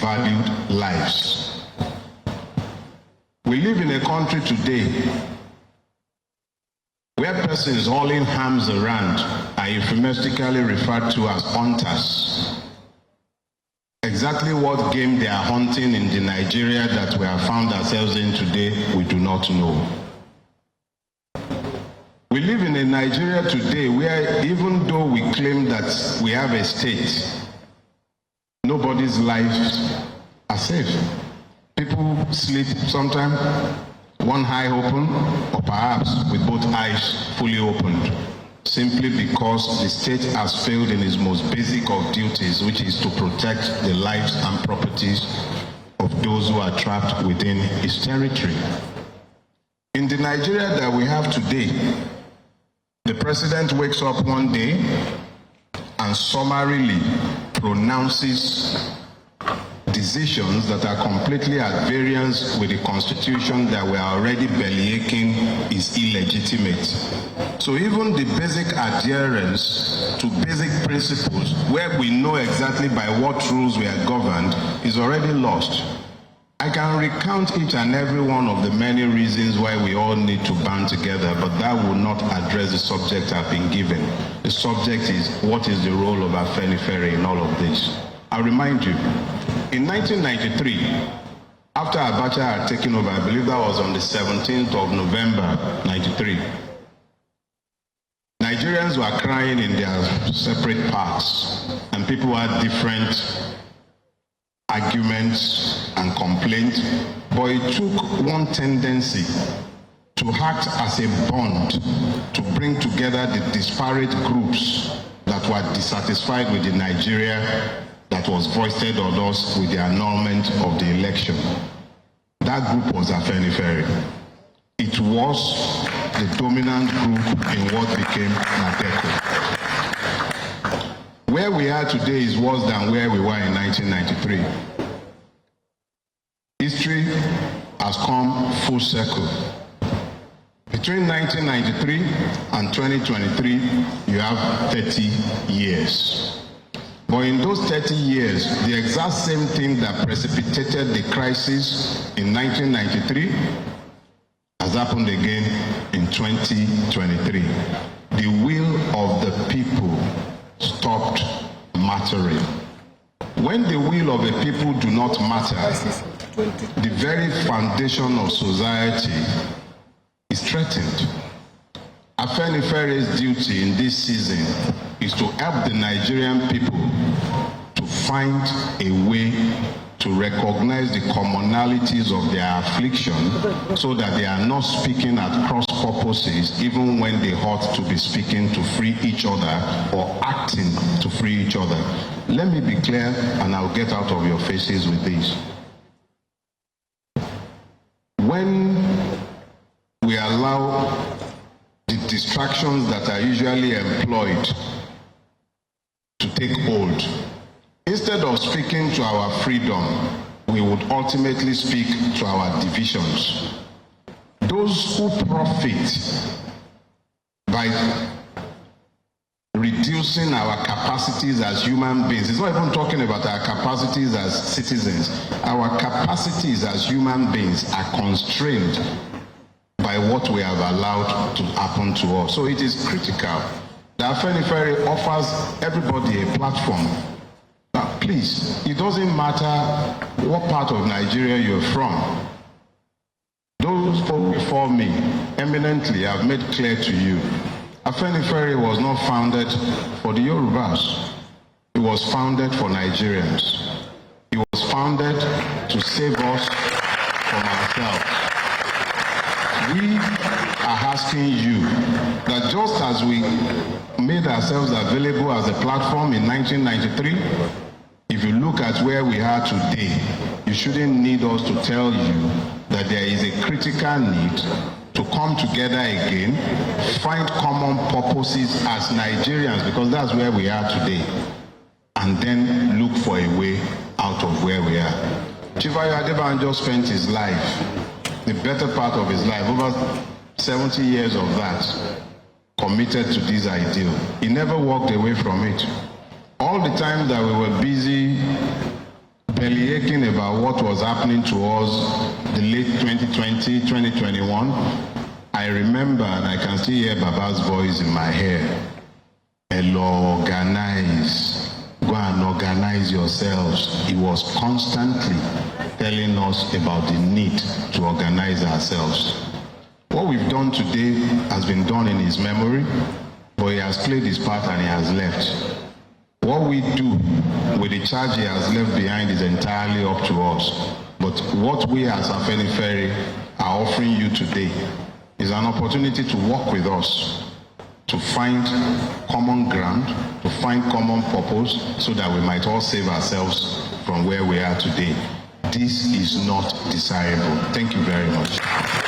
valued lives. We live in a country today where persons hauling arms around are euphemistically referred to as hunters. Exactly what game they are hunting in the Nigeria that we have found ourselves in today, we do not know. We live in a Nigeria today where even though we claim that we have a state, nobody's lives are safe. People sleep sometimes one eye open, or perhaps with both eyes fully opened, simply because the state has failed in its most basic of duties, which is to protect the lives and properties of those who are trapped within its territory. In the Nigeria that we have today, the president wakes up one day and summarily pronounces decisions that are completely at variance with the constitution that we are already bellyaching is illegitimate. So even the basic adherence to basic principles, where we know exactly by what rules we are governed, is already lost. I can recount each and every one of the many reasons why we all need to band together, but that will not address the subject I've been given. The subject is, what is the role of Afenifere in all of this? I remind you, in 1993, after Abacha had taken over, I believe that was on the 17th of November, 93, Nigerians were crying in their separate parts, and people had different arguments and complaints, but it took one tendency to act as a bond to bring together the disparate groups that were dissatisfied with the Nigeria that was foisted on us with the annulment of the election. That group was Afenifere. It was the dominant group in what became Nateco. Where we are today is worse than where we were in 1993. History has come full circle. Between 1993 and 2023, you have 30 years. But in those 30 years, the exact same thing that precipitated the crisis in 1993 has happened again in 2023. The will of the people stopped mattering. When the will of the people do not matter, the very foundation of society is threatened. Afenifere's duty in this season is to help the Nigerian people to find a way to recognize the commonalities of their affliction so that they are not speaking at cross purposes even when they ought to be speaking to free each other or acting to free each other. Let me be clear, and I'll get out of your faces with this. When we allow the distractions that are usually employed to take hold, instead of speaking to our freedom, we would ultimately speak to our divisions. Those who profit by reducing our capacities as human beings, it's not even talking about our capacities as citizens, our capacities as human beings are constrained by what we have allowed to happen to us. So it is critical that Afenifere offers everybody a platform. Now, please, it doesn't matter what part of Nigeria you're from. Those folk before me eminently have made clear to you, Afenifere was not founded for the Yorubas. It was founded for Nigerians. It was founded to save us from ourselves. We are asking you that just as we made ourselves available as a platform in 1993, if you look at where we are today, you shouldn't need us to tell you that there is a critical need to come together again, find common purposes as Nigerians, because that's where we are today, and then look for a way out of where we are. Chief Ayo Adebanjo spent his life, the better part of his life, over 70 years of that, committed to this ideal. He never walked away from it. All the time that we were busy belly aching about what was happening to us the late 2020, 2021, I remember, and I can still hear Baba's voice in my head. Hello, organize. Go and organize yourselves. He was constantly telling us about the need to organize ourselves. What we've done today has been done in his memory, but he has played his part and he has left. What we do with the charge he has left behind is entirely up to us. But what we as Afenifere are offering you today is an opportunity to work with us, to find common ground, to find common purpose, so that we might all save ourselves from where we are today. This is not desirable. Thank you very much.